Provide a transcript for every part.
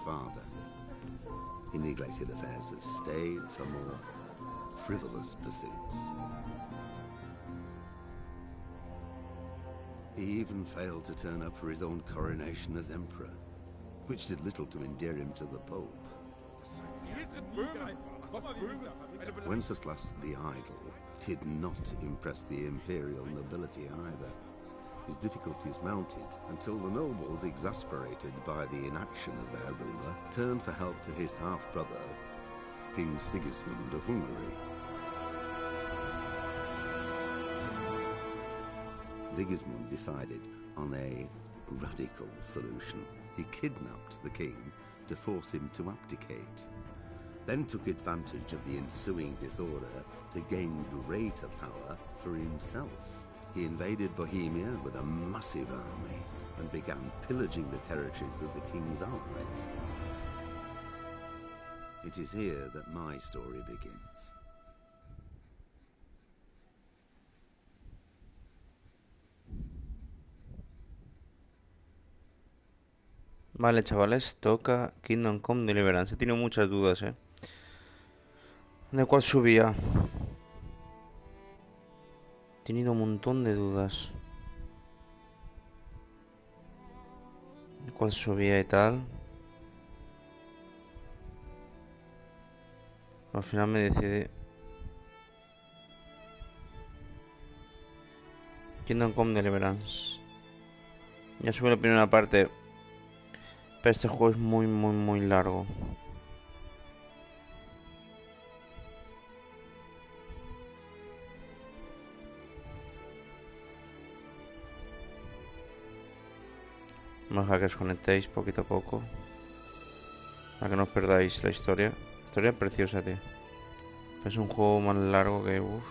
father. He neglected affairs of state for more frivolous pursuits. He even failed to turn up for his own coronation as emperor, which did little to endear him to the Pope. Wenceslas the Idle did not impress the imperial nobility either. His difficulties mounted until the nobles, exasperated by the inaction of their ruler, turned for help to his half-brother, King Sigismund of Hungary. Sigismund decided on a radical solution. He kidnapped the king to force him to abdicate, then took advantage of the ensuing disorder to gain greater power for himself. He invaded Bohemia with a massive army and began pillaging the territories of the king's allies. It is here that my story begins. Vale, chavales, toca Kingdom Come Deliverance. He tenido muchas dudas, ¿de cuál subía? He tenido un montón de dudas. ¿De cuál subía y tal? Al final me decidí. Kingdom Come Deliverance. Ya subí la primera parte. Pero este juego es muy largo. Vamos a dejar que os conectéis poquito a poco, para que no os perdáis la historia. La historia es preciosa, tío. Es un juego más largo que... uff.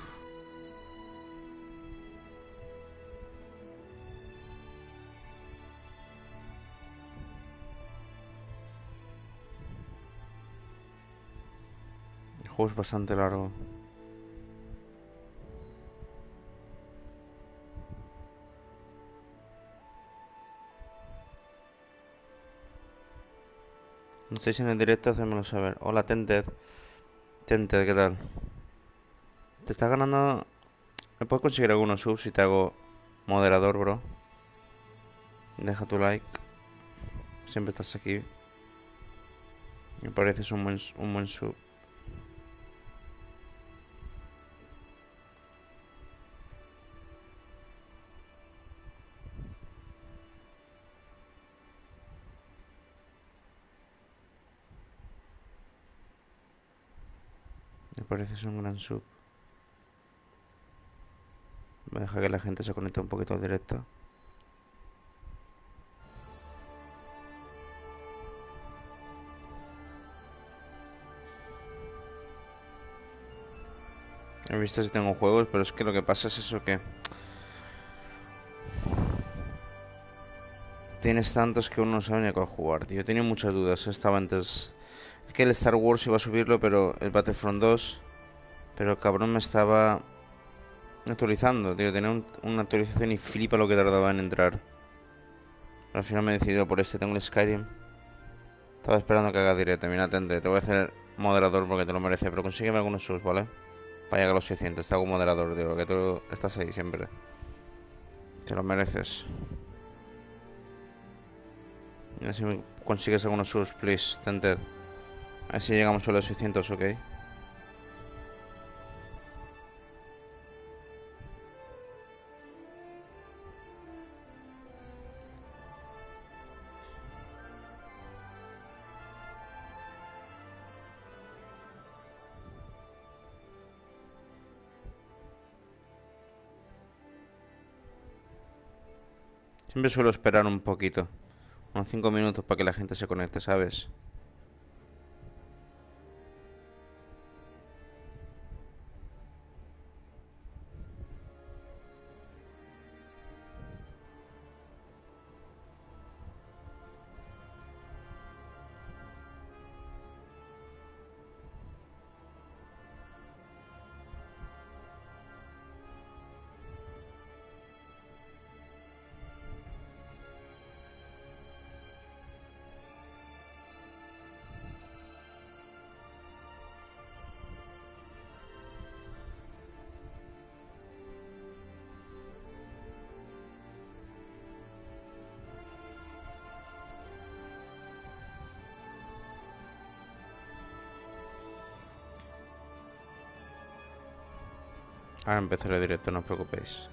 El juego es bastante largo. No estáis en el directo, hacémoslo saber. Hola, Tented. Tented, ¿qué tal? Te estás ganando... ¿Me puedes conseguir algunos subs si te hago moderador, bro? Deja tu like. Siempre estás aquí. Me pareces un buen sub. Me pareces un gran sub. Voy a dejar que la gente se conecte un poquito al directo. He visto si tengo juegos, pero es que lo que pasa es eso que... Tienes tantos que uno no sabe ni a cuál jugar, tío. He tenido muchas dudas. Estaba antes... Es que el Star Wars iba a subirlo, pero el Battlefront 2... Pero el cabrón me estaba... actualizando, tío. Tenía una actualización y flipa lo que tardaba en entrar. Al final me he decidido por este. Tengo el Skyrim. Estaba esperando que haga directo. Mira, atente. Te voy a hacer moderador porque te lo merece. Pero consígueme algunos subs, ¿vale? Para llegar a los 600. Te hago moderador, tío. Que tú estás ahí siempre. Te lo mereces. Mira si me consigues algunos subs, please. Tented. A ver si llegamos a los 600, ok. Siempre suelo esperar un poquito. Unos 5 minutos para que la gente se conecte, ¿sabes? Ahora empezaré directo, no os preocupéis.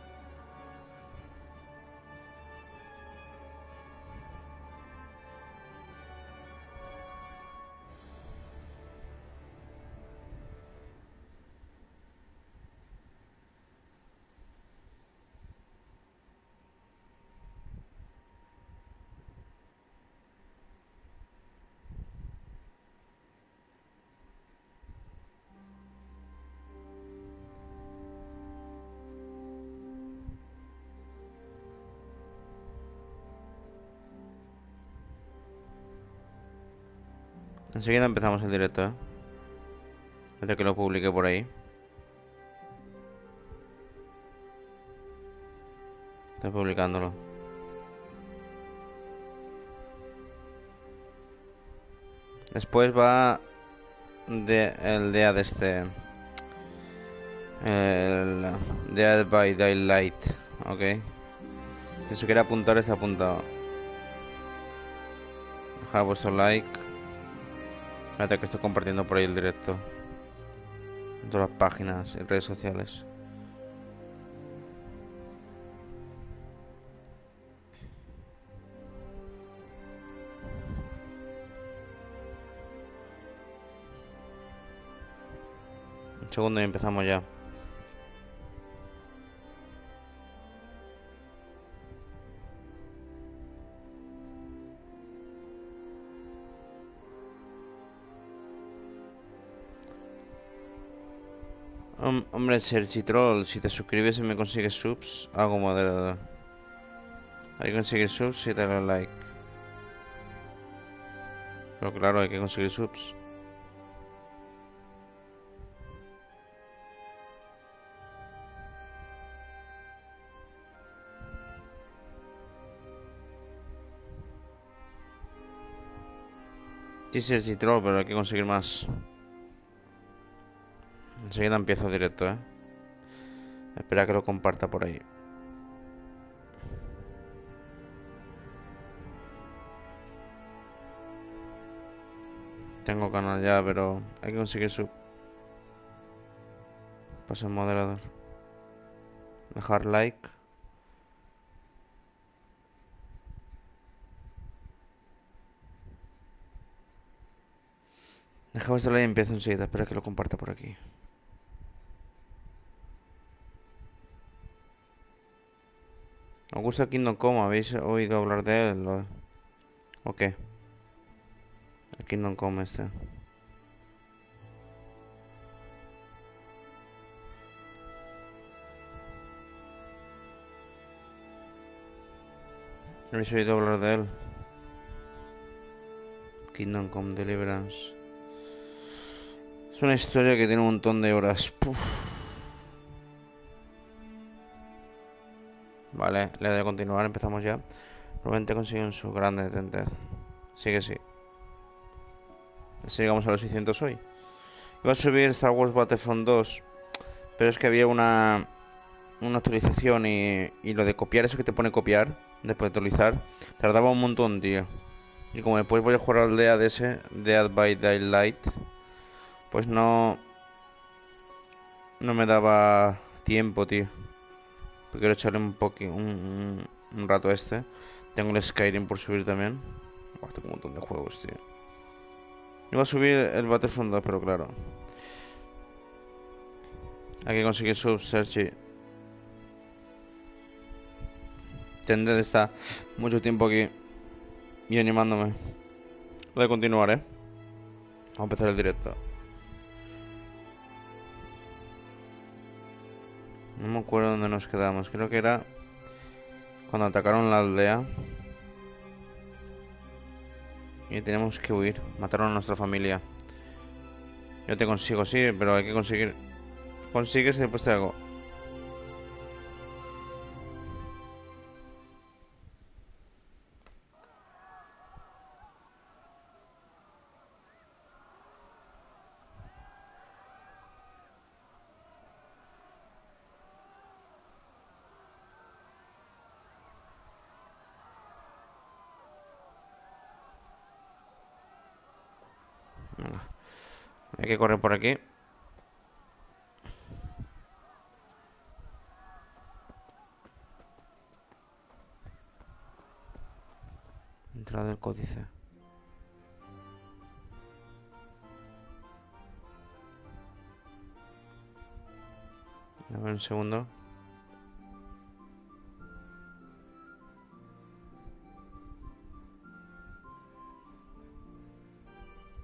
Enseguida empezamos el directo, ¿eh? Desde que lo publiqué por ahí. Estoy publicándolo. Después va el día de este. El Dead by Daylight. Ok. Si se quiere apuntar, está apuntado. Dejad vuestro like. Espérate que estoy compartiendo por ahí el directo. En todas las páginas y redes sociales. Un segundo y empezamos ya. Hombre, Sergi Troll, si te suscribes y me consigues subs, hago moderador. Hay que conseguir subs y darle like. Pero claro, hay que conseguir subs. Sí, Sergi Troll, pero hay que conseguir más. Enseguida empiezo directo, ¿eh? Espera que lo comparta por ahí. Tengo canal ya, pero hay que conseguir sub. Paso en moderador. Dejar like. Deja vuestro like y empiezo enseguida. Espera que lo comparta por aquí. ¿Os gusta Kingdom Come? ¿Habéis oído hablar de él? ¿O qué? El Kingdom Come este. ¿Habéis oído hablar de él? Kingdom Come Deliverance. Es una historia que tiene un montón de horas. Puf. Vale, le doy a continuar, empezamos ya. Probablemente consiguen su grande detente. Sí que sí. Así llegamos a los 600 hoy. Iba a subir Star Wars Battlefront 2, pero es que había una actualización y lo de copiar, eso que te pone copiar, después de actualizar, tardaba un montón, tío. Y como después voy a jugar al día de ese, Dead by Daylight, pues no me daba tiempo, tío. Porque quiero echarle un rato a este. Tengo el Skyrim por subir también. Buah, tengo un montón de juegos, tío. Iba a subir el Battlefront 2, pero claro. Hay que conseguir subs, Sergi. Tended está mucho tiempo aquí y animándome. Voy a continuar, Vamos a empezar el directo. No me acuerdo dónde nos quedamos. Creo que era cuando atacaron la aldea. Y tenemos que huir. Mataron a nuestra familia. Yo te consigo, sí, pero hay que conseguir. Consigues y después te hago. Venga. Hay que correr por aquí. del códice. A ver un segundo.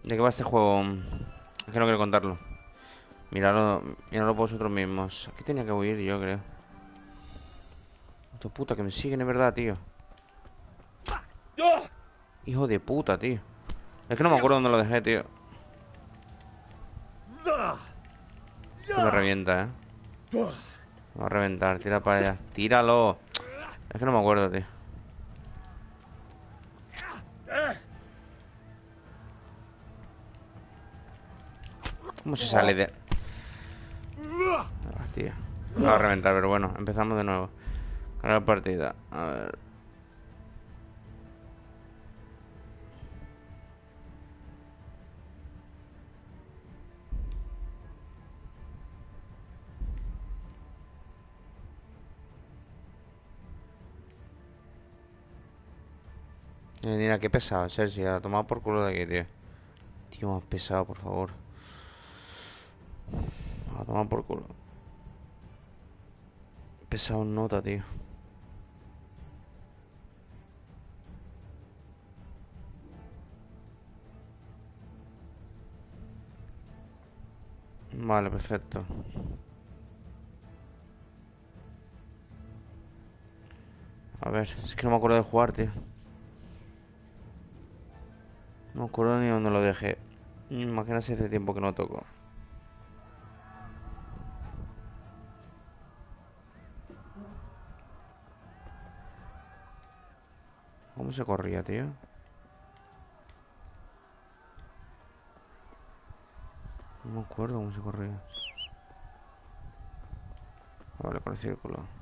¿De qué va este juego? Es que no quiero contarlo. Miradlo por vosotros mismos. Aquí tenía que huir yo, creo. Hijo de puta, que me siguen, es verdad, tío. Hijo de puta, tío. Es que no me acuerdo dónde lo dejé, tío. Esto me revienta, Me va a reventar, tira para allá. ¡Tíralo! Es que no me acuerdo, tío. ¿Cómo se sale de...? Ah, tío. Me va a reventar, pero bueno, empezamos de nuevo. Cargar partida. A ver. Mira, qué pesado, Sergio. A tomar por culo de aquí, tío. Tío, más pesado, por favor. A tomar por culo. Pesado nota, tío. Vale, perfecto. A ver, es que no me acuerdo de jugar, tío. No me acuerdo ni dónde lo dejé. Imagínate hace tiempo que no toco. ¿Cómo se corría, tío? No me acuerdo cómo se corría. Vale, por el círculo.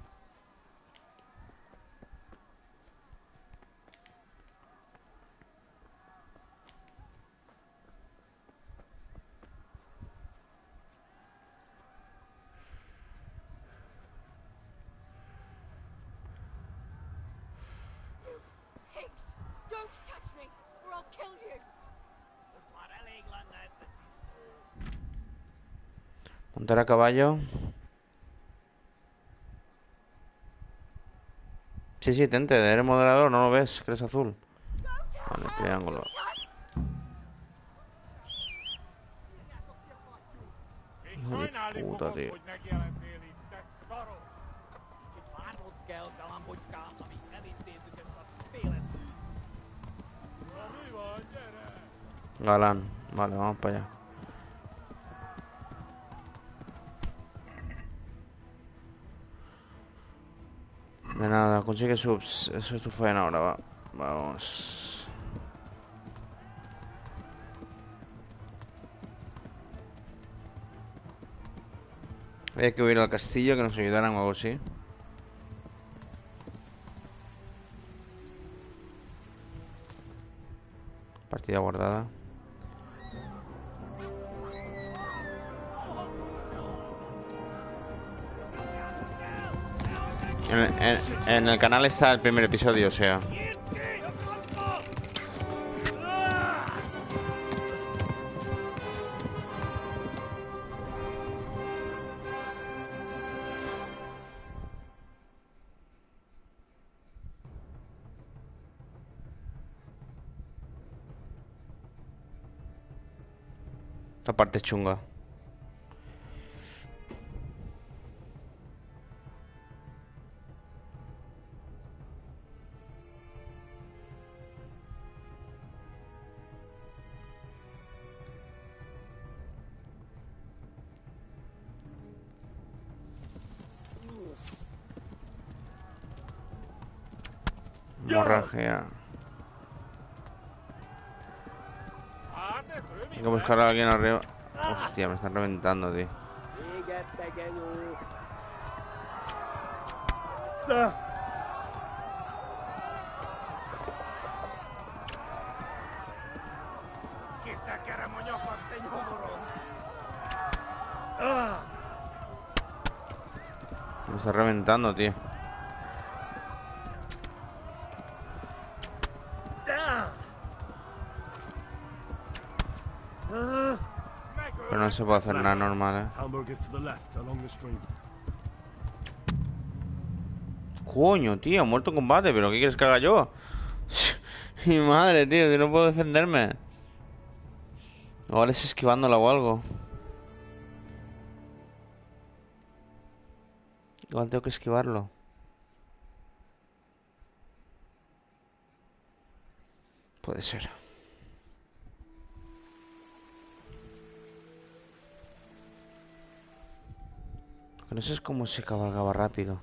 Montar a caballo. Sí, sí, tente, eres moderador, no lo ves, que eres azul. Vale, triángulo. Hijo de puta, tío. Galán. Vale, vamos para allá. De nada, consigue subs. Eso es tu faena ahora, va. Vamos. Hay que huir al castillo, que nos ayudaran o algo así. Partida guardada. En el canal está el primer episodio, o sea. Esta parte es chunga. Hemorragia. Hay que buscar a alguien arriba. Hostia, me están reventando, tío. Me está reventando, tío. Pero no se puede hacer nada normal, Coño, tío, muerto en combate, pero ¿qué quieres que haga yo? Mi madre, tío, que no puedo defenderme. Igual es esquivándola o algo. Igual tengo que esquivarlo. Puede ser. Lo que no sé es cómo se cabalgaba rápido.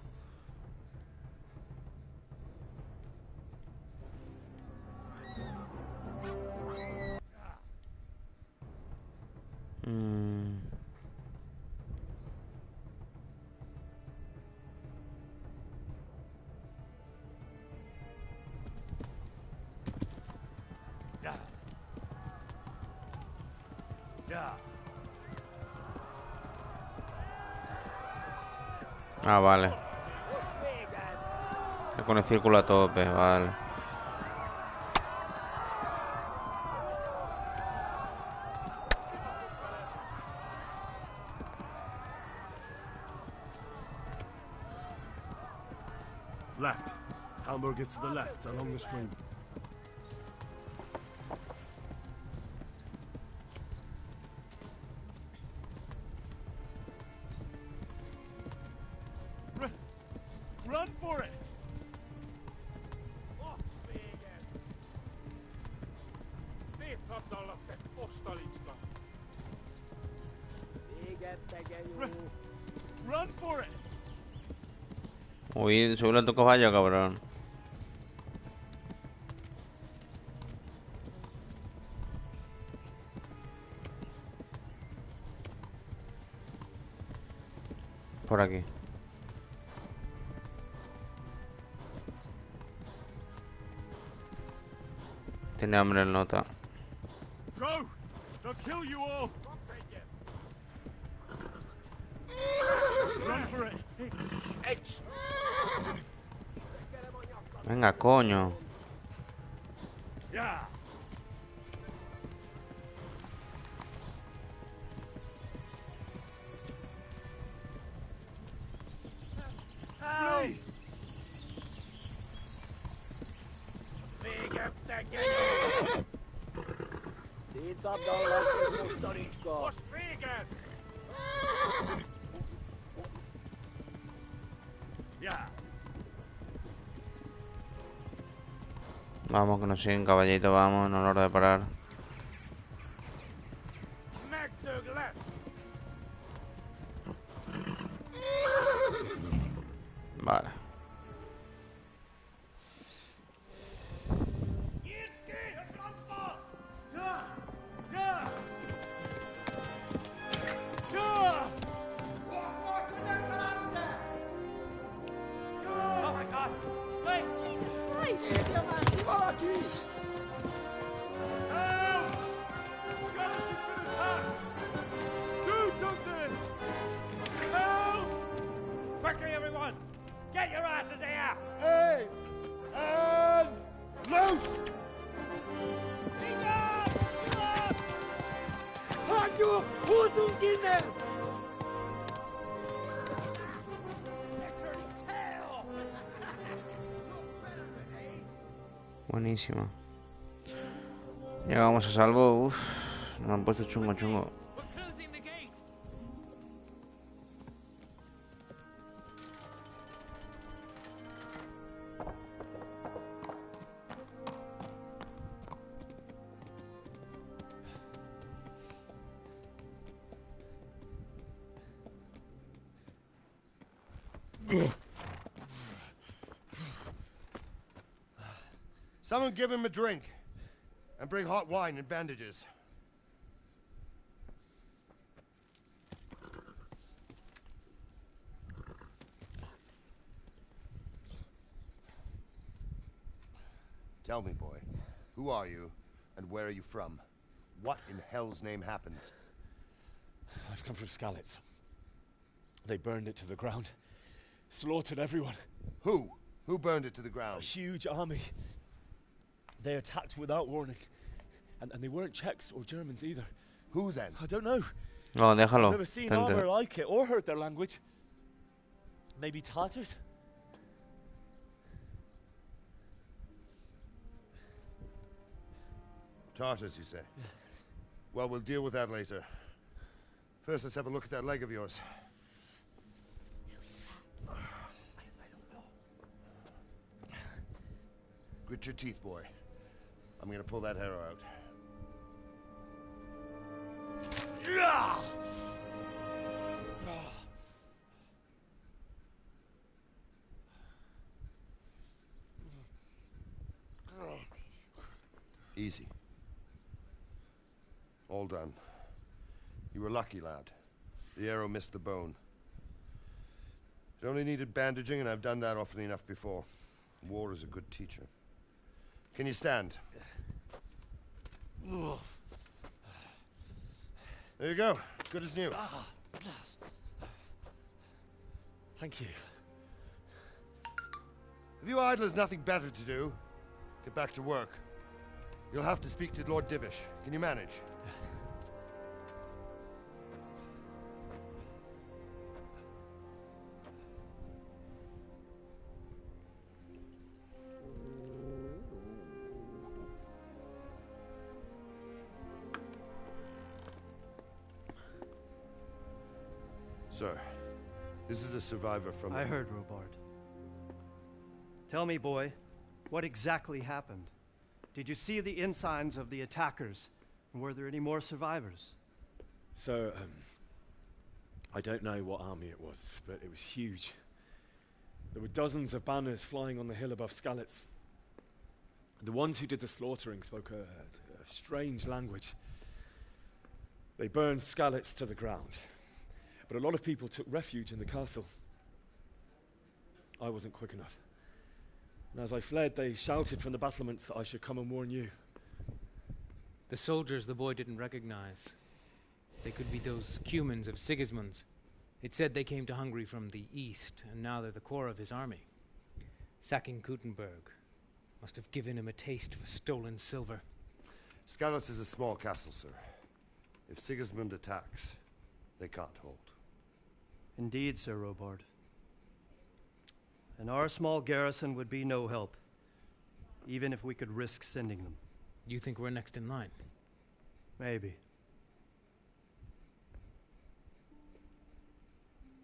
Ah, vale. Con el círculo a tope, vale. Left. Hamburg is to the left, along the stream. Run for it! Run for it! Uy, sube a tu caballo, cabrón. Por aquí. Tiene hambre el nota. Go! They'll kill you all! Run for it! Venga, coño. Yeah! Flee! Yeah! Vamos, que nos siguen, caballito, vamos, no es hora de parar. Vale. Buenísima. Llegamos a salvo. Uff, nos han puesto chungo, chungo. Someone give him a drink. And bring hot wine and bandages. Tell me, boy, who are you, and where are you from? What in hell's name happened? I've come from Skalitz. They burned it to the ground. Slaughtered everyone. Who? Who burned it to the A ground? huge army. They attacked without warning. And they weren't Czechs or Germans either. Who then? I don't know. No, I've déjalo. never seen Tente. armor like it or heard their language. Maybe Tartars? Tartars, you say? Well, we'll deal with that later. First, let's have a look at that leg of yours. I don't know. Grit your teeth, boy. I'm gonna pull that arrow out. Easy. All done. You were lucky, lad. The arrow missed the bone. It only needed bandaging, and I've done that often enough before. War is a good teacher. Can you stand? There you go. Good as new. Thank you. Have you idlers nothing better to do? Get back to work. You'll have to speak to Lord Divish. Can you manage? Sir, this is a survivor from... I heard, Robard. Tell me, boy, what exactly happened? Did you see the ensigns of the attackers? And were there any more survivors? So, I don't know what army it was, but it was huge. There were dozens of banners flying on the hill above Skalitz. The ones who did the slaughtering spoke a strange language. They burned Skalitz to the ground. But a lot of people took refuge in the castle. I wasn't quick enough. And as I fled, they shouted from the battlements that I should come and warn you. The soldiers the boy didn't recognize. They could be those Cumans of Sigismund's. It said they came to Hungary from the east, and now they're the core of his army. Sacking Gutenberg must have given him a taste for stolen silver. Skalitz is a small castle, sir. If Sigismund attacks, they can't hold. Indeed, Sir Robard. And our small garrison would be no help, even if we could risk sending them. You think we're next in line? Maybe.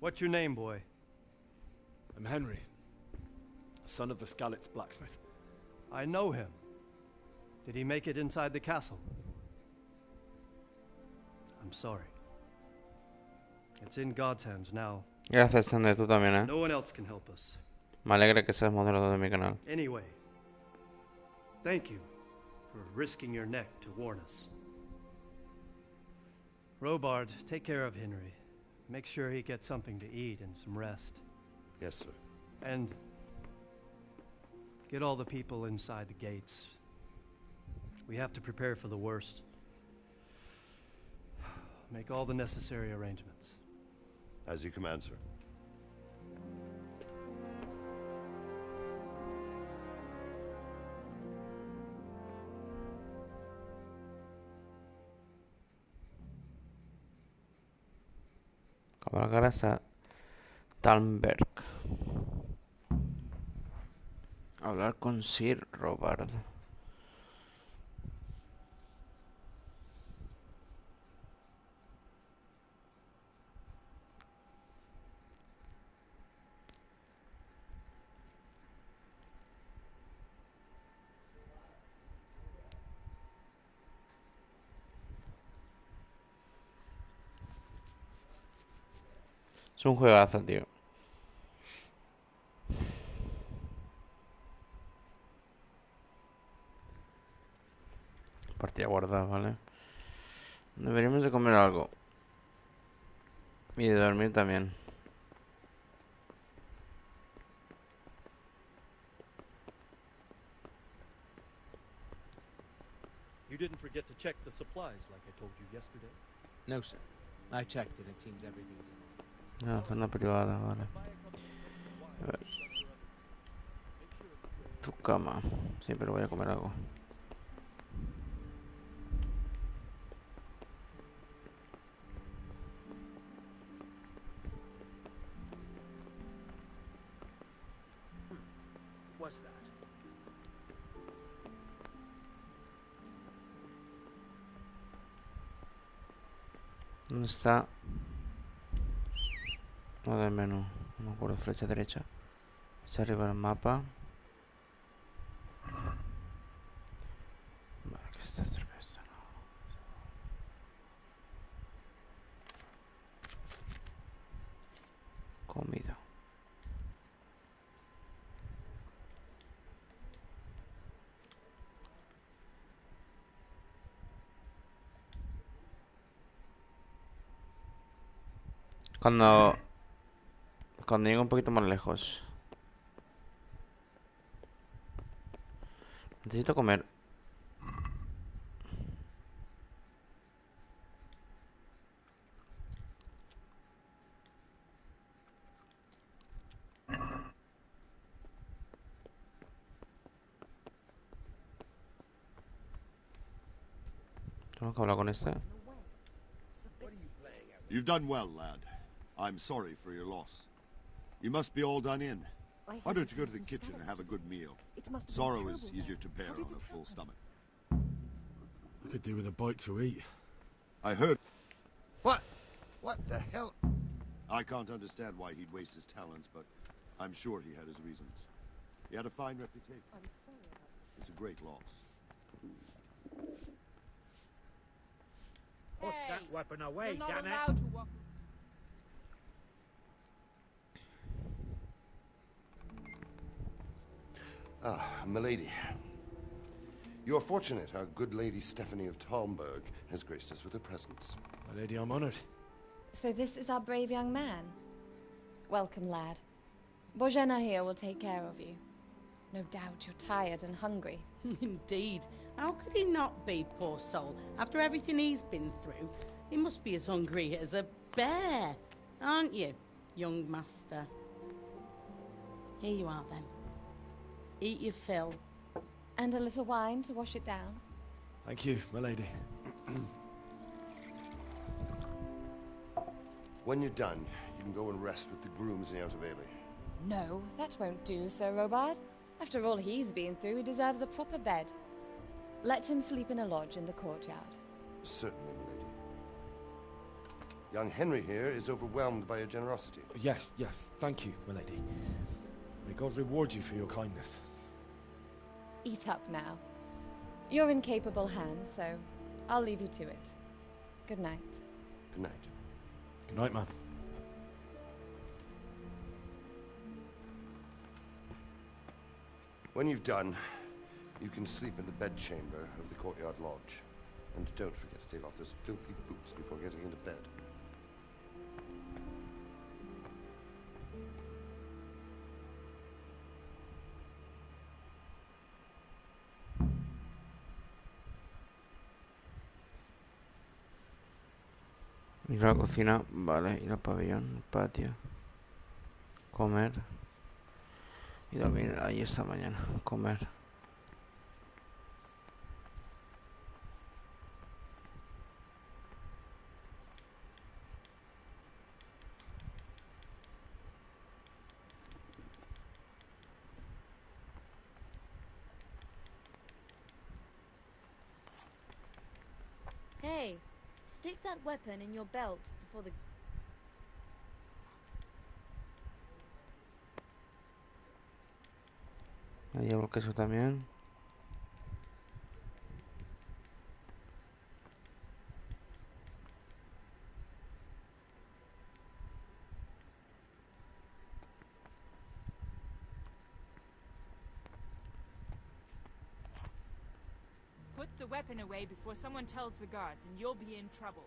What's your name, boy? I'm Henry, son of the Skalitz blacksmith. I know him. Did he make it inside the castle? I'm sorry. It's in God's hands now. Gracias, Tende, tú también, No one else can help us. Me alegra que seas moderador de mi canal. Anyway, thank you for risking your neck to warn us. Robard, take care of Henry. Make sure he gets something to eat and some rest. Yes, sir. And get all the people inside the gates. We have to prepare for the worst. Make all the necessary arrangements. As you command, sir. Cabalgar hasta Talmberg. Hablar con Sir Robard. Es un juegazo, tío. Partida guardada, ¿vale? Deberíamos de comer algo. Y de dormir también. You didn't forget to check the supplies like I told you yesterday? No, sir. I checked and it seems everything's in order. No, zona privada, vale. A ver. Tu cama. Sí, pero voy a comer algo. was that? ¿Dónde está? No del menú. No me acuerdo. Flecha derecha. Hacia arriba el mapa. Vale, que está cerveza, ¿no? Comida. Cuando llegue un poquito más lejos. Necesito comer. Tengo que hablar con este. You've done well, lad. I'm sorry for your loss. You must be all done in. Why don't you go to the kitchen and have a good meal? Sorrow is easier to bear on a full stomach. I could do with a bite to eat. I heard. What? What the hell? I can't understand why he'd waste his talents, but I'm sure he had his reasons. He had a fine reputation. It's a great loss. Put that weapon away, You're not damn it! allowed to walk. Ah, milady. You're fortunate our good lady Stephanie of Talmberg has graced us with her presence. My lady, I'm honored. So this is our brave young man. Welcome, lad. Bojena here will take care of you. No doubt you're tired and hungry. Indeed. How could he not be, poor soul? After everything he's been through, he must be as hungry as a bear, aren't you, young master? Here you are, then. Eat your fill. And a little wine to wash it down. Thank you, my lady. When you're done, you can go and rest with the grooms in the Outer Bailey. No, that won't do, Sir Robard. After all he's been through, he deserves a proper bed. Let him sleep in a lodge in the courtyard. Certainly, milady. Young Henry here is overwhelmed by your generosity. Yes, thank you, my lady. May God reward you for your kindness. Eat up now. You're in capable hands, so I'll leave you to it. Good night. Good night. Good night, ma'am. When you've done, you can sleep in the bedchamber of the courtyard lodge. And don't forget to take off those filthy boots before getting into bed. Ir a la cocina, vale, ir al pabellón, al patio, comer y dormir ahí esta mañana, comer. Hey, stick that weapon in your belt before the... Ahí llevo el queso también. Put the weapon away before someone tells the guards, and you'll be in trouble.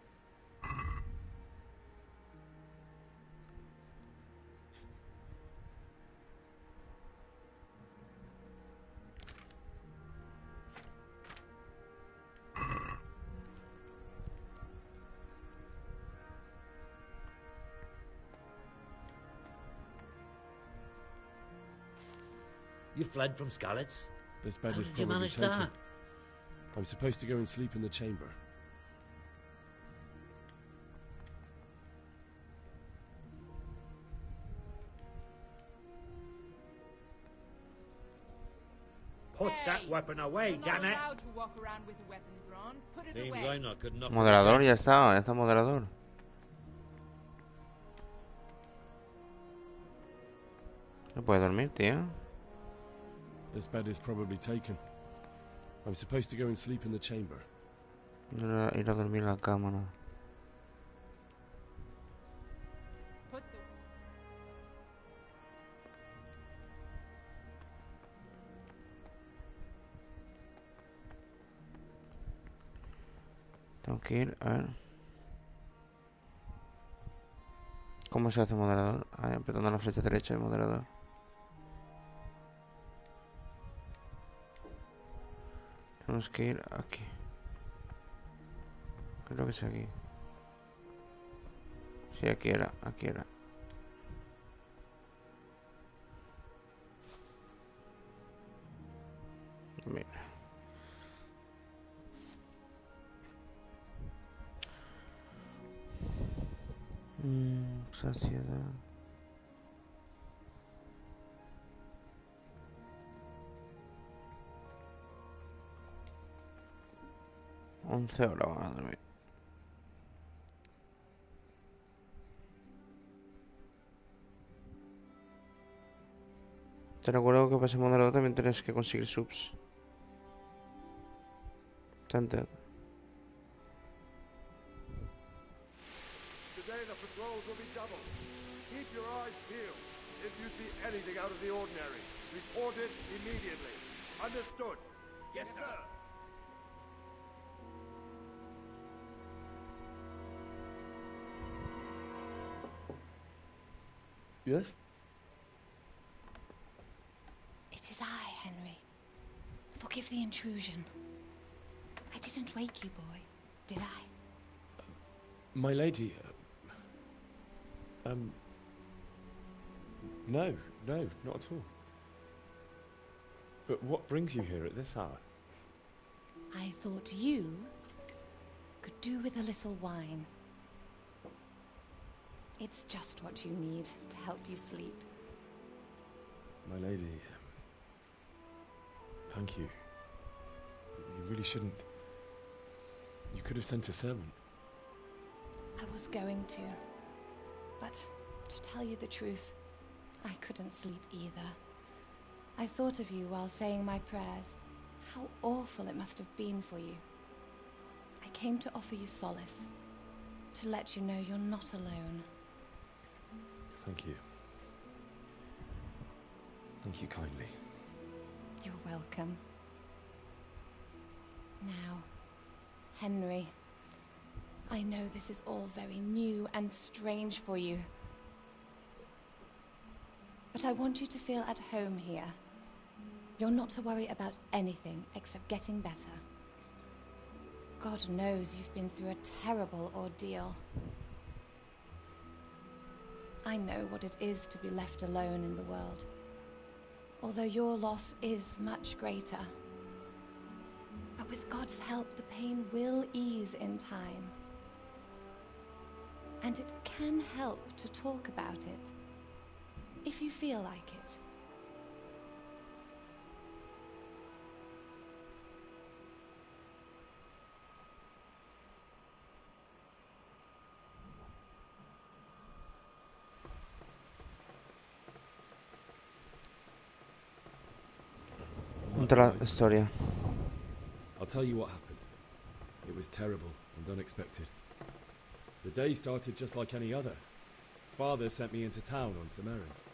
You fled from Skalitz? This bed How is did you probably manage taken. that? I'm supposed to go and sleep in the chamber. Put that weapon away, damn it! allowed to walk around with a weapon drawn. Put it Seems away. I'm not good enough. Moderador, ya está moderador. No puede dormir, tío. This bed is probably taken. I'm supposed to go and sleep in the chamber. No ir a dormir en la cama, no. Put the Tengo que ir, a ver. ¿Cómo se hace moderador? Ah, apretando la flecha derecha de moderador. Tenemos que ir aquí. Creo que es aquí. Sí, aquí era, aquí era. Mira. Saciedad. Once horas van a dormir. Te recuerdo que para ser moderador también tienes que conseguir subs. Tanto. Today the patrols will be doubled. Keep your eyes peeled. If you see anything out of the ordinary, report it immediately. Understood? Yes, sir. Yes? It is I, Henry. Forgive the intrusion. I didn't wake you, boy, did I? My lady, no, not at all. But what brings you here at this hour? I thought you could do with a little wine. It's just what you need to help you sleep. My lady, thank you. You really shouldn't. You could have sent a servant. I was going to. But to tell you the truth, I couldn't sleep either. I thought of you while saying my prayers. How awful it must have been for you. I came to offer you solace. To let you know you're not alone. Thank you. Thank you kindly. You're welcome. Now, Henry, I know this is all very new and strange for you. But I want you to feel at home here. You're not to worry about anything except getting better. God knows you've been through a terrible ordeal. I know what it is to be left alone in the world. Although your loss is much greater. But with God's help, the pain will ease in time. And it can help to talk about it, if you feel like it. Otra historia. I'll tell you what happened. It was terrible and unexpected. The day started just like any other. Father sent me into town on some errands.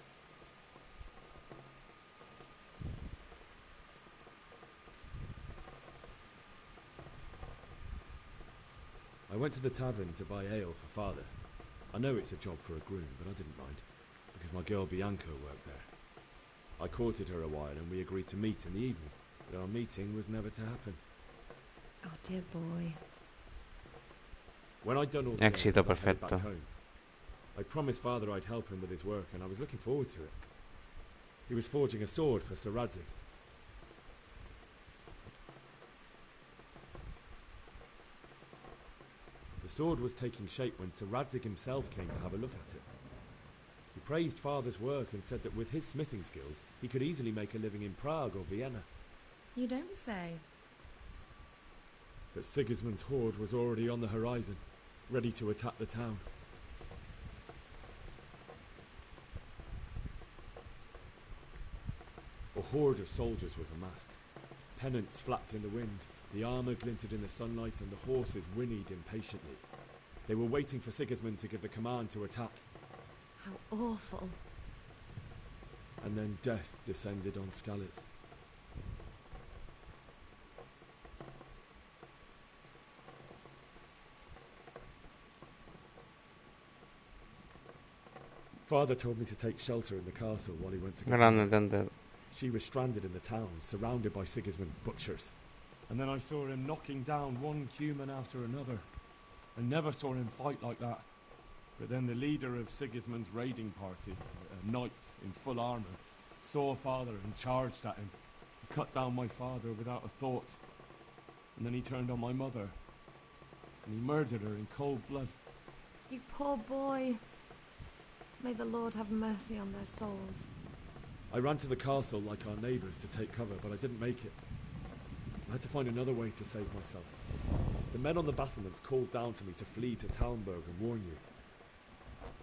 I went to the tavern to buy ale for Father. I know it's a job for a groom, but I didn't mind, because my girl Bianca worked there. I courted her a while and we agreed to meet in the evening, but our meeting was never to happen. Oh, dear boy. When I'd done all the Éxito errands, I headed perfecto. back home. I promised Father I'd help him with his work, and I was looking forward to it. He was forging a sword for Sir Radzig. The sword was taking shape when Sir Radzig himself came to have a look at it. He praised Father's work and said that with his smithing skills, he could easily make a living in Prague or Vienna. You don't say. But Sigismund's horde was already on the horizon, ready to attack the town. A horde of soldiers was amassed. Pennants flapped in the wind, the armour glinted in the sunlight, and the horses whinnied impatiently. They were waiting for Sigismund to give the command to attack. How awful. And then death descended on Skalitz. Father told me to take shelter in the castle while he went to Grande Dender. She was stranded in the town, surrounded by Sigismund's butchers. And then I saw him knocking down one human after another. I never saw him fight like that. But then the leader of Sigismund's raiding party, a knight in full armour, saw Father and charged at him. He cut down my father without a thought. And then he turned on my mother. And he murdered her in cold blood. You poor boy. May the Lord have mercy on their souls. I ran to the castle like our neighbours to take cover, but I didn't make it. I had to find another way to save myself. The men on the battlements called down to me to flee to Talmberg and warn you.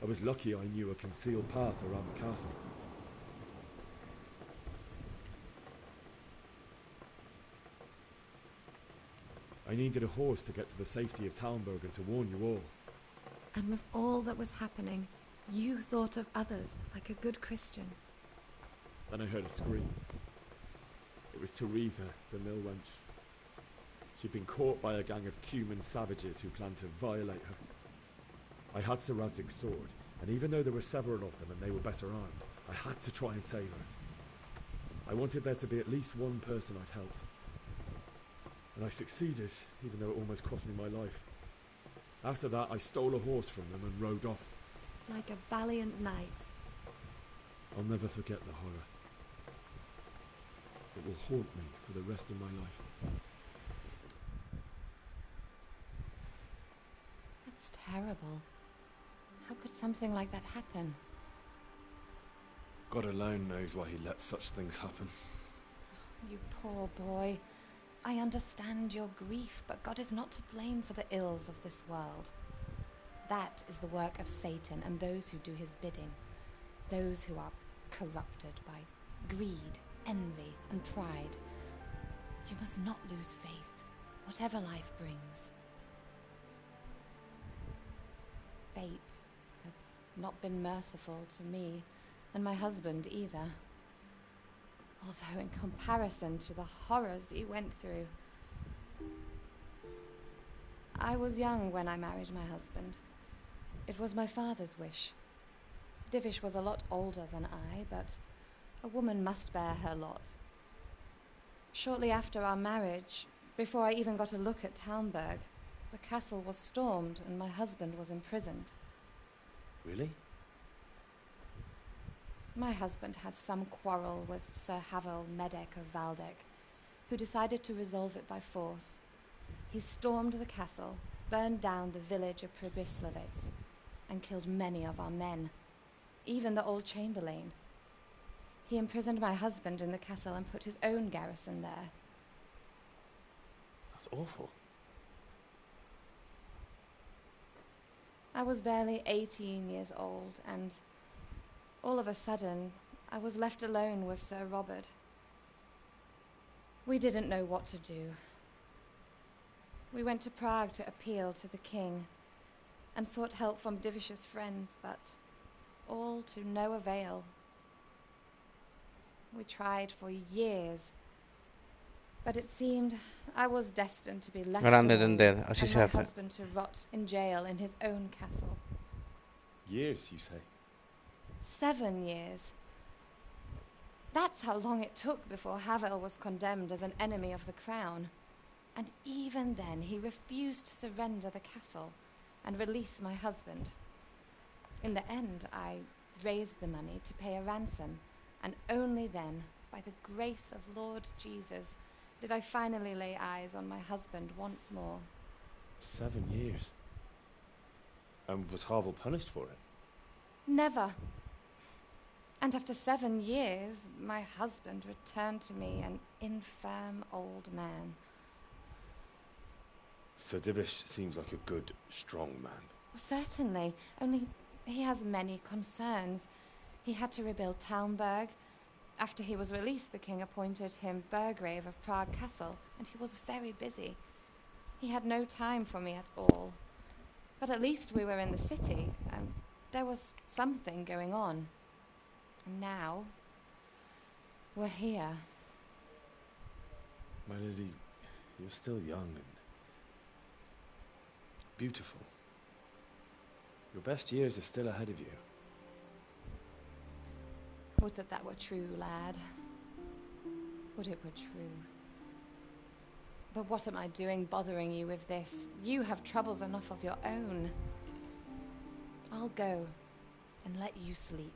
I was lucky I knew a concealed path around the castle. I needed a horse to get to the safety of Talmberg and to warn you all. And with all that was happening, you thought of others like a good Christian. Then I heard a scream. It was Teresa, the mill wench. She'd been caught by a gang of Cuman savages who planned to violate her. I had Sir Radzig's sword, and even though there were several of them and they were better armed, I had to try and save her. I wanted there to be at least one person I'd helped. And I succeeded, even though it almost cost me my life. After that, I stole a horse from them and rode off. Like a valiant knight. I'll never forget the horror. It will haunt me for the rest of my life. That's terrible. How could something like that happen? God alone knows why he lets such things happen. You poor boy. I understand your grief, but God is not to blame for the ills of this world. That is the work of Satan and those who do his bidding. Those who are corrupted by greed, envy, and pride. You must not lose faith, whatever life brings. Fate has not been merciful to me, and my husband either. Although in comparison to the horrors you went through. I was young when I married my husband. It was my father's wish. Divish was a lot older than I, but a woman must bear her lot. Shortly after our marriage, before I even got a look at Talmberg, the castle was stormed and my husband was imprisoned. Really? My husband had some quarrel with Sir Havel Medek of Valdek, who decided to resolve it by force. He stormed the castle, burned down the village of Pribyslavitz, and killed many of our men, even the old chamberlain. He imprisoned my husband in the castle and put his own garrison there. That's awful. I was barely 18 years old, and all of a sudden, I was left alone with Sir Robert. We didn't know what to do. We went to Prague to appeal to the king, and sought help from Divish's friends, but all to no avail. We tried for years, but it seemed I was destined to be left Grande alone, Dender, así and se my hace. husband to rot in jail in his own castle. Years, you say? 7 years. That's how long it took before Havel was condemned as an enemy of the crown. And even then, he refused to surrender the castle and release my husband. In the end, I raised the money to pay a ransom, and only then, by the grace of Lord Jesus, did I finally lay eyes on my husband once more. 7 years? And was Havel punished for it? Never. And after 7 years, my husband returned to me an infirm old man. Sir Divish seems like a good, strong man. Certainly, only he has many concerns. He had to rebuild Talmberg. After he was released, the king appointed him Burgrave of Prague Castle, and he was very busy. He had no time for me at all. But at least we were in the city, and there was something going on. And now, we're here. My lady, you're still young and beautiful. Your best years are still ahead of you. Would that that were true, lad. Would it were true. But what am I doing bothering you with this? You have troubles enough of your own. I'll go and let you sleep.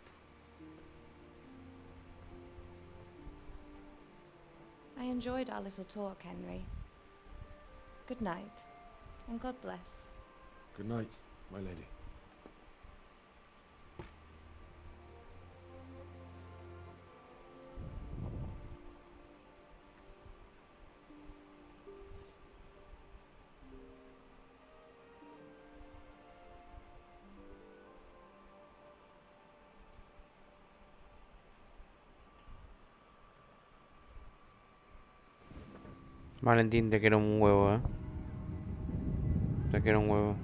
I enjoyed our little talk, Henry. Good night, and God bless. Good night, my lady. Valentín, te quiero un huevo, Te quiero un huevo.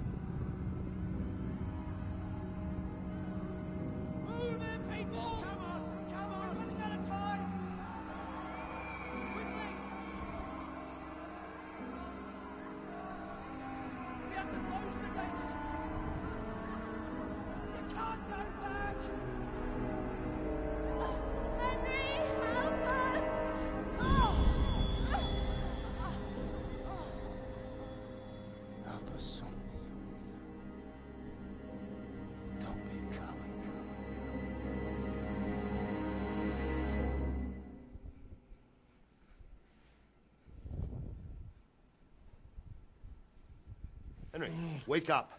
Henry, wake up.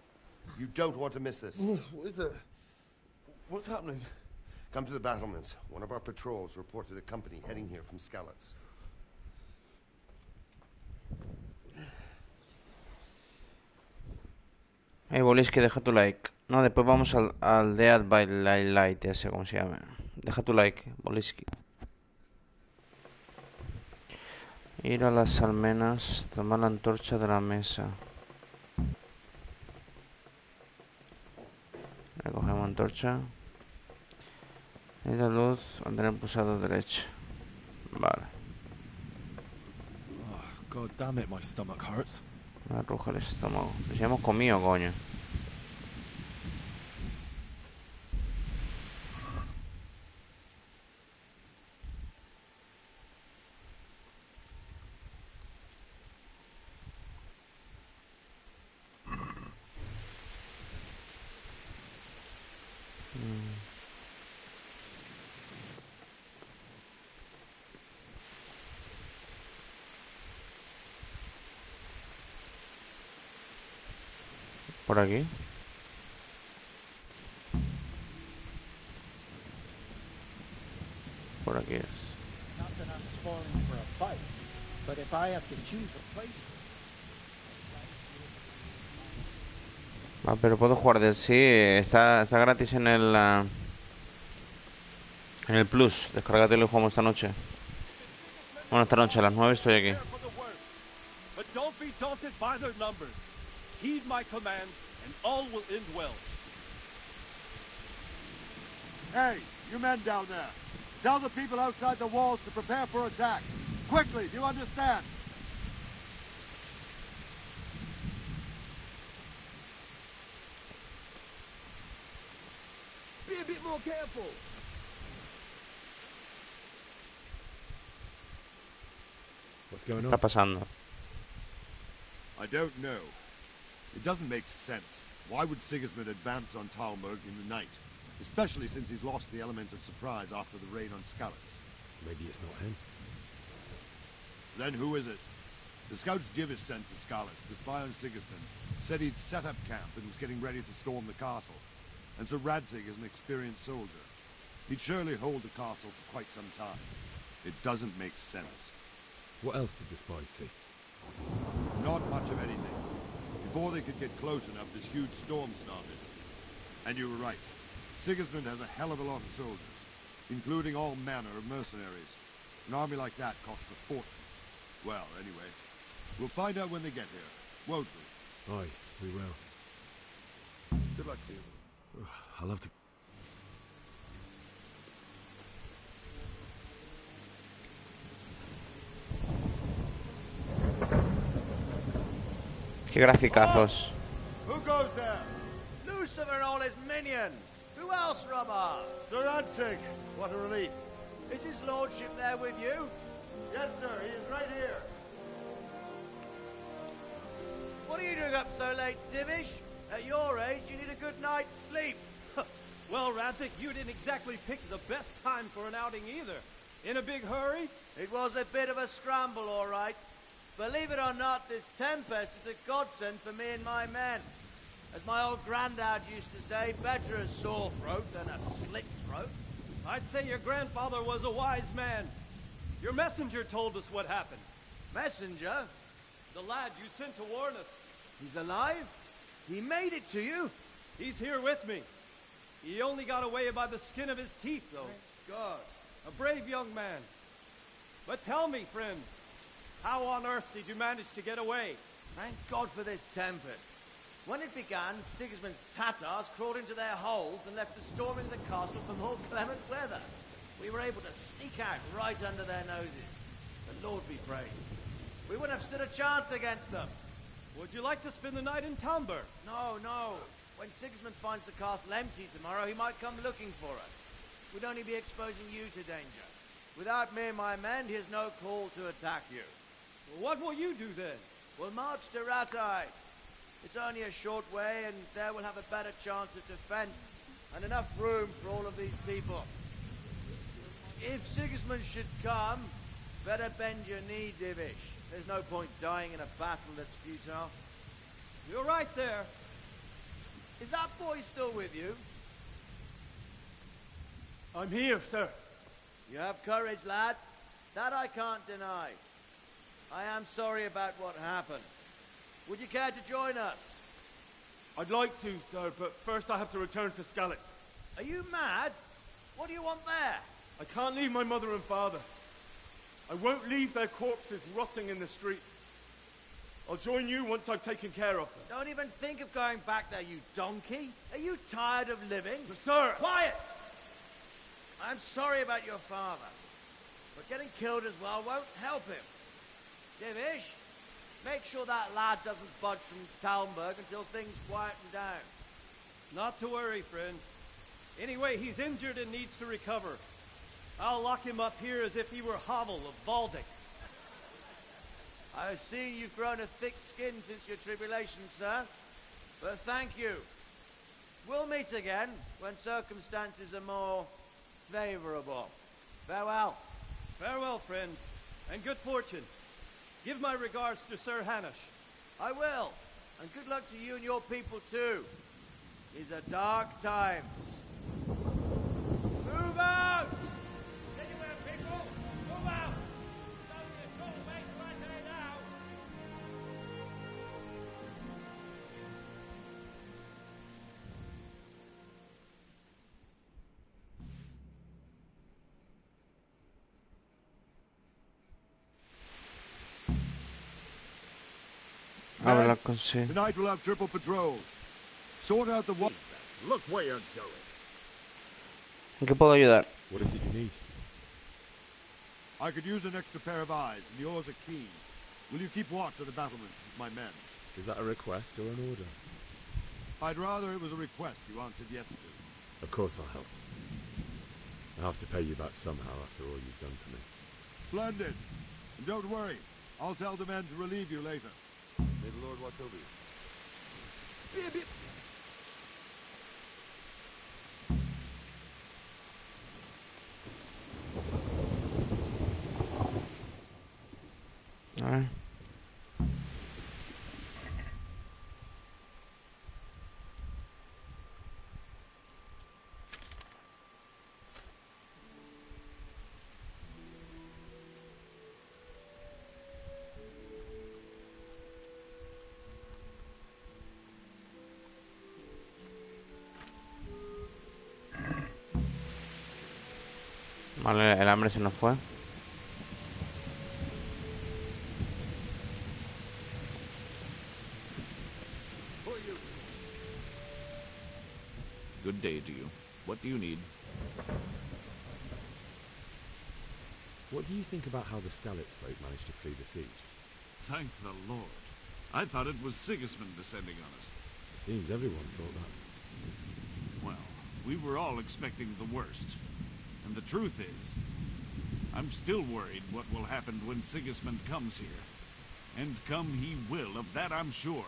You don't want to miss this. What is it? What's happening? Come to the battlements. One of our patrols reported a company heading here from Skalitz. Bolisky, deja tu like. No, después vamos al Dead by Light, ese, como se llama. Deja tu like, Bolisky. Ir a las almenas, tomar la antorcha de la mesa. Recogemos antorcha. Y la luz, mantener pulsado derecho. Vale. Oh, God damn it, my stomach hurts. Me arruja el estómago. Pues ya hemos comido, coño. Por aquí. Por aquí es. Not that I'm spoiling for a fight, but if I have to choose a place. Ah, pero puedo jugar del sí, está gratis en el Plus. Descárgatelo y jugamos esta noche. Bueno, esta noche a las 9 estoy aquí. But don't be daunted by their numbers. Heed my commands, and all will end well. Hey, you men down there. Tell the people outside the walls to prepare for attack. Quickly, do you understand? Be a bit more careful. What's going on? Está pasando. I don't know. It doesn't make sense. Why would Sigismund advance on Talmberg in the night? Especially since he's lost the element of surprise after the raid on Skalitz. Maybe it's not him. Then who is it? The scouts Divish sent to Skalitz to spy on Sigismund said he'd set up camp and was getting ready to storm the castle. And so Radzig is an experienced soldier. he'd surely hold the castle for quite some time. It doesn't make sense. What else did the spies see? Not much of anything. Before they could get close enough, this huge storm started. And you were right. Sigismund has a hell of a lot of soldiers, including all manner of mercenaries. An army like that costs a fortune. Well, anyway, we'll find out when they get here, won't we? Aye, we will. Good luck to you. I'll have to... Qué graficazos. Who goes there? Lucifer and all his minions. Who else, Rubber? Sir Antig, what a relief. Is his lordship there with you? Yes, sir, he is right here. What are you doing up so late, Divish? At your age, you need a good night's sleep. Well, Rantic, you didn't exactly pick the best time for an outing either. In a big hurry? It was a bit of a scramble, all right. Believe it or not, this tempest is a godsend for me and my men. As my old granddad used to say, better a sore throat than a slit throat. I'd say your grandfather was a wise man. Your messenger told us what happened. Messenger? The lad you sent to warn us. He's alive? He made it to you? He's here with me. He only got away by the skin of his teeth, though. Thank God. A brave young man. But tell me, friend, how on earth did you manage to get away? Thank God for this tempest. When it began, Sigismund's Tatars crawled into their holes and left us storming the castle for more clement weather. We were able to sneak out right under their noses. The Lord be praised. We wouldn't have stood a chance against them. Would you like to spend the night in Talmberg? No, no. When Sigismund finds the castle empty tomorrow, he might come looking for us. We'd only be exposing you to danger. Without me and my men, he has no call to attack you. Well, what will you do then? We'll march to Ratai. It's only a short way, and there we'll have a better chance of defense and enough room for all of these people. If Sigismund should come, better bend your knee, Divish. There's no point dying in a battle that's futile. You're right there. Is that boy still with you? I'm here, sir. You have courage, lad. That I can't deny. I am sorry about what happened. Would you care to join us? I'd like to, sir, but first I have to return to Skalitz. Are you mad? What do you want there? I can't leave my mother and father. I won't leave their corpses rotting in the street. I'll join you once I've taken care of them. Don't even think of going back there, you donkey. Are you tired of living? But sir! Quiet! I'm sorry about your father, but getting killed as well won't help him. Divish, make sure that lad doesn't budge from Talmberg until things quieten down. Not to worry, friend. Anyway, he's injured and needs to recover. I'll lock him up here as if he were Havel of Baldic. I've seen you've grown a thick skin since your tribulation, sir. But thank you. We'll meet again when circumstances are more favorable. Farewell. Farewell, friend, and good fortune. Give my regards to Sir Hanush. I will. And good luck to you and your people, too. These are dark times. Move out! Anywhere, people! Move out! Don't get so late right there now! Habla con sí. Tonight we'll have triple patrols. Sort out the one. Look where you're going. ¿En qué puedo ayudar? What is it you need? I could use an extra pair of eyes, and yours are keen. Will you keep watch of the battlements with my men? Is that a request or an order? I'd rather it was a request you answered yes to. Of course I'll help. I have to pay you back somehow after all you've done for me. Splendid. And don't worry. I'll tell the men to relieve you later. May the Lord watch over you. A ver. Vale, el hambre se nos fue. Good day to you. What do you need? What do you think about how the Skalitz folk managed to flee the siege? Thank the Lord. I thought it was Sigismund descending on us. It seems everyone thought that. Well, we were all expecting the worst. And the truth is, I'm still worried what will happen when Sigismund comes here. And come he will, of that I'm sure.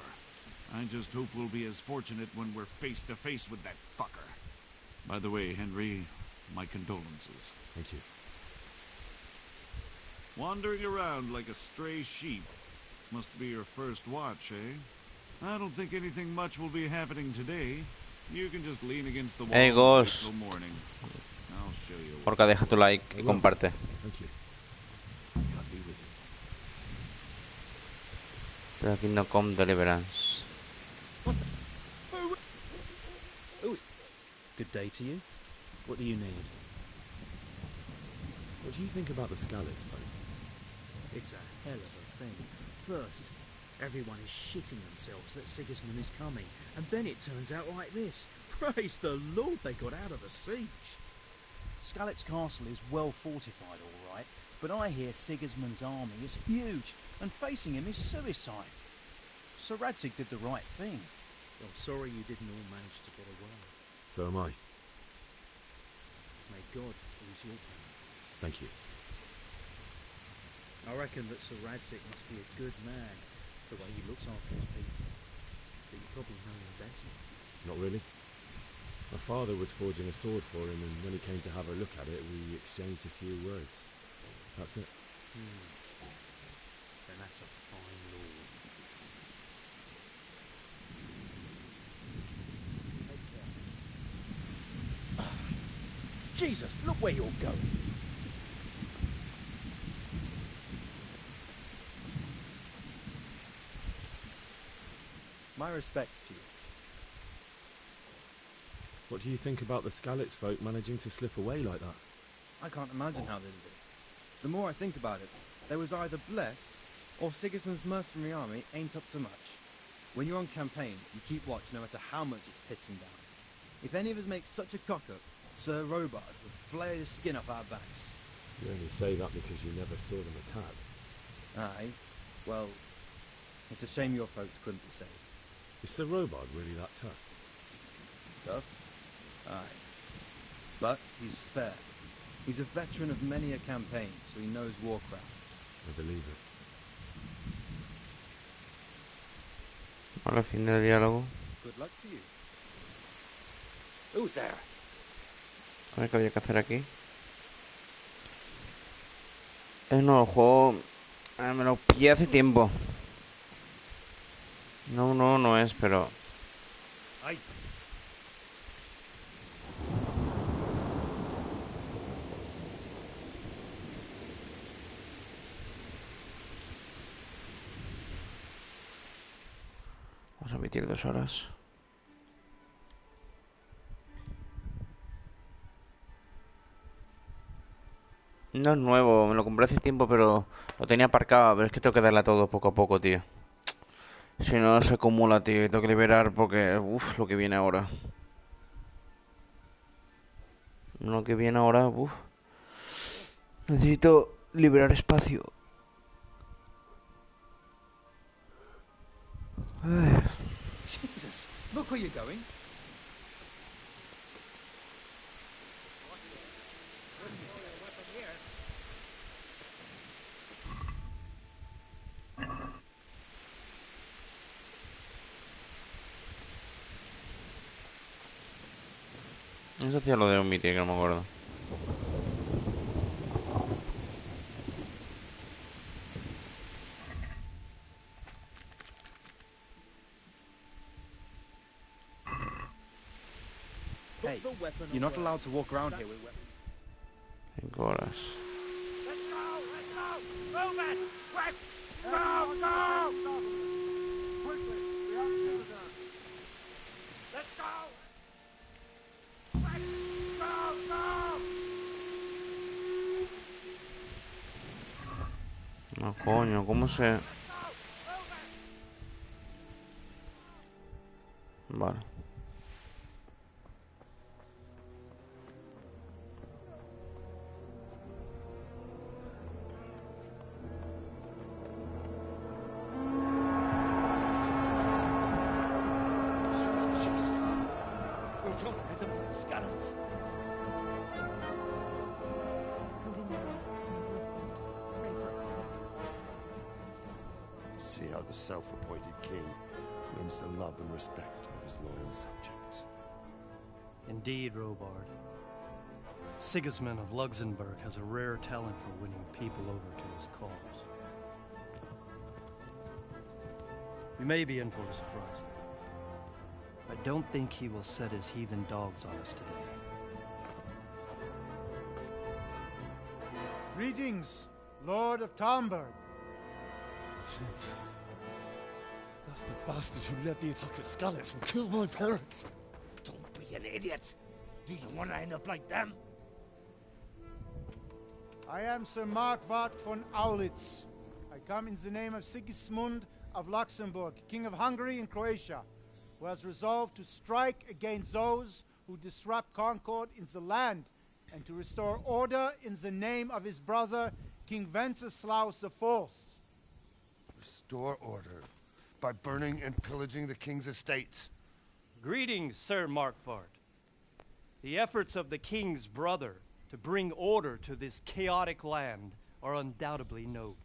I just hope we'll be as fortunate when we're face to face with that fucker. By the way, Henry, my condolences. Thank you. Wandering around like a stray sheep. Must be your first watch, eh? I don't think anything much will be happening today. You can just lean against the wall Hey, Ghost. till morning. I'll show you. Porca, deja tu like y comparte. Thank you. God be with you. Directo.com Deliverance. Good day to you. What do you need? What do you think about the Skalitz folk? It's a hell of a thing. First, everyone is shitting themselves that Sigismund is coming, and then it turns out like this. Praise the Lord they got out of the siege. Skalitz Castle is well fortified, all right, but I hear Sigismund's army is huge, and facing him is suicide. Sir Radzig did the right thing. I'm sorry you didn't all manage to get away. So am I. May God ease your pain. Thank you. I reckon that Sir Radzig must be a good man, the way he looks after his people. But you probably know him better. Not really. My father was forging a sword for him, and when he came to have a look at it, we exchanged a few words. That's it. Then that's a fine lord. Jesus, look where you're going. My respects to you. What do you think about the Skalitz folk managing to slip away like that? I can't imagine how they did it. The more I think about it, they was either blessed, or Sigismund's mercenary army ain't up to much. When you're on campaign, you keep watch no matter how much it's pissing down. If any of us make such a cock-up, Sir Robard would flare the skin off our backs. You only say that because you never saw them attack. Aye. Well, it's a shame your folks couldn't be saved. Is Sir Robard really that tough? Tough? Aye. But he's fair. He's a veteran of many a campaign, so he knows warcraft. I believe it. Vale, fin del diálogo. Good luck to you. Who's there? A ver qué había que hacer aquí. No, el juego me lo pillé hace tiempo. No es, pero... Ay. Vamos a emitir 2 horas. No es nuevo, me lo compré hace tiempo, pero lo tenía aparcado. Pero es que tengo que darle a todo poco a poco, tío. Si no, se acumula, tío. Y tengo que liberar porque... Uff, lo que viene ahora. Lo que viene ahora, uff. Necesito liberar espacio. Ay. Jesus, look where you're going. Eso hacía lo de omitir, que no me acuerdo. Hey, you're not allowed to walk around here with weapons. 5 horas. Let's go! Move it! Quick! Go! Go! Quickly! We have to do that. Let's go! Quick! Go! Go! Coño, ¿cómo se...? Vale. Jesus. We're gonna hit them like scallops. See how the self-appointed king wins the love and respect of his loyal subjects. Indeed, Robard. Sigismund of Luxembourg has a rare talent for winning people over to his cause. We may be in for a surprise, though. I don't think he will set his heathen dogs on us today. Greetings, Lord of Talmberg. That's the bastard who led the attack at Scallops and killed my parents. Don't be an idiot. Do you want to end up like them? I am Sir Markwart von Aulitz. I come in the name of Sigismund of Luxembourg, King of Hungary and Croatia, who has resolved to strike against those who disrupt concord in the land and to restore order in the name of his brother, King Wenceslaus IV. Restore order by burning and pillaging the king's estates. Greetings, Sir Markwart. The efforts of the king's brother to bring order to this chaotic land are undoubtedly noble.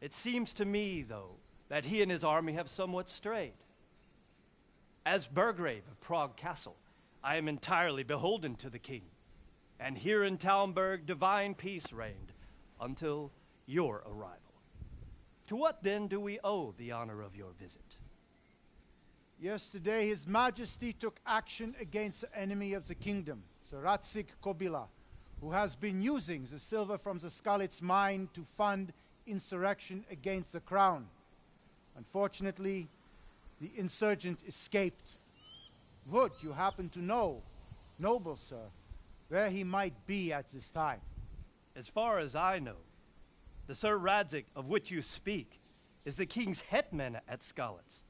It seems to me, though, that he and his army have somewhat strayed. As Burgrave of Prague Castle, I am entirely beholden to the king. And here in Talmberg, divine peace reigned until your arrival. To what then do we owe the honor of your visit? Yesterday, His Majesty took action against the enemy of the kingdom, Sir Radzik Kobila, who has been using the silver from the Skalitz mine to fund insurrection against the crown. Unfortunately, the insurgent escaped. Would you happen to know, noble sir, where he might be at this time? As far as I know, the Sir Radzik of which you speak is the king's hetman at Skalitz.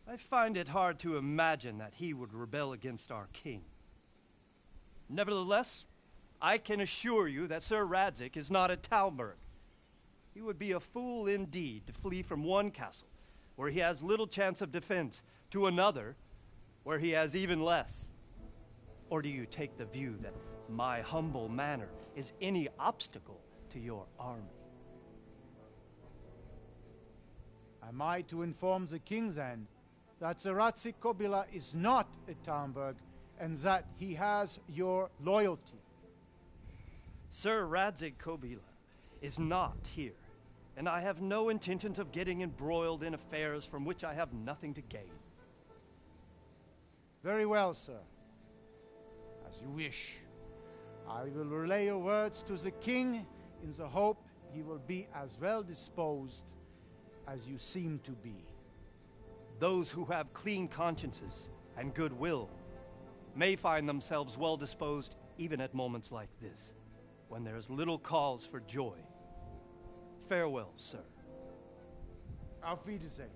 I find it hard to imagine that he would rebel against our king. Nevertheless, I can assure you that Sir Radzik is not at Talmberg. He would be a fool indeed to flee from one castle, where he has little chance of defense, to another, where he has even less. Or do you take the view that my humble manner is any obstacle to your army? Am I to inform the king then that Sir Radzik Kobila is not at Talmberg and that he has your loyalty? Sir Radzik Kobila is not here, and I have no intentions of getting embroiled in affairs from which I have nothing to gain. Very well, sir. As you wish. I will relay your words to the king in the hope he will be as well disposed as you seem to be. Those who have clean consciences and goodwill may find themselves well disposed even at moments like this, when there is little cause for joy. Farewell, sir. Auf Wiedersehen.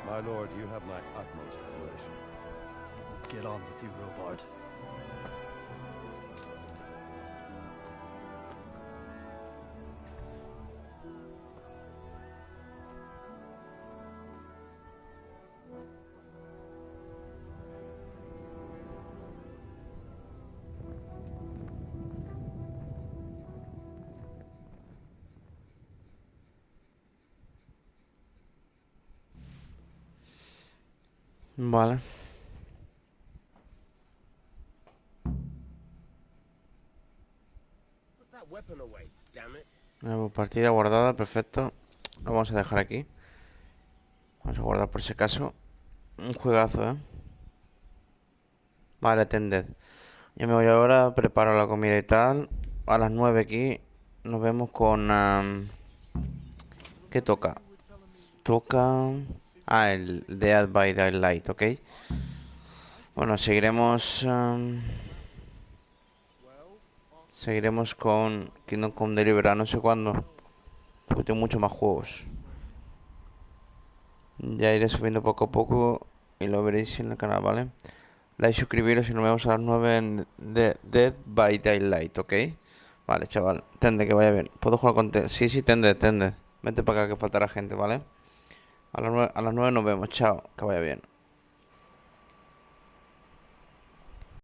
My lord, you have my utmost admiration. Get on with you, Robard. Vale. Partida guardada, perfecto. Lo vamos a dejar aquí. Vamos a guardar por si acaso. Un juegazo, Vale, tended. Yo me voy ahora, preparo la comida y tal. A las 9 aquí. Nos vemos con... ¿qué toca? Toca... Ah, el Dead by Daylight, ¿ok? Bueno, seguiremos... seguiremos con Kingdom Come Deliverance, no sé cuándo. Porque tengo muchos más juegos. Ya iré subiendo poco a poco y lo veréis en el canal, ¿vale? Like, suscribiros y nos vemos a las 9 en Dead by Daylight, ¿ok? Vale, chaval. Tende, que vaya bien. ¿Puedo jugar con Sí, sí, tende. Vente para acá que faltará gente, ¿vale? A las 9 nos vemos. Chao. Que vaya bien.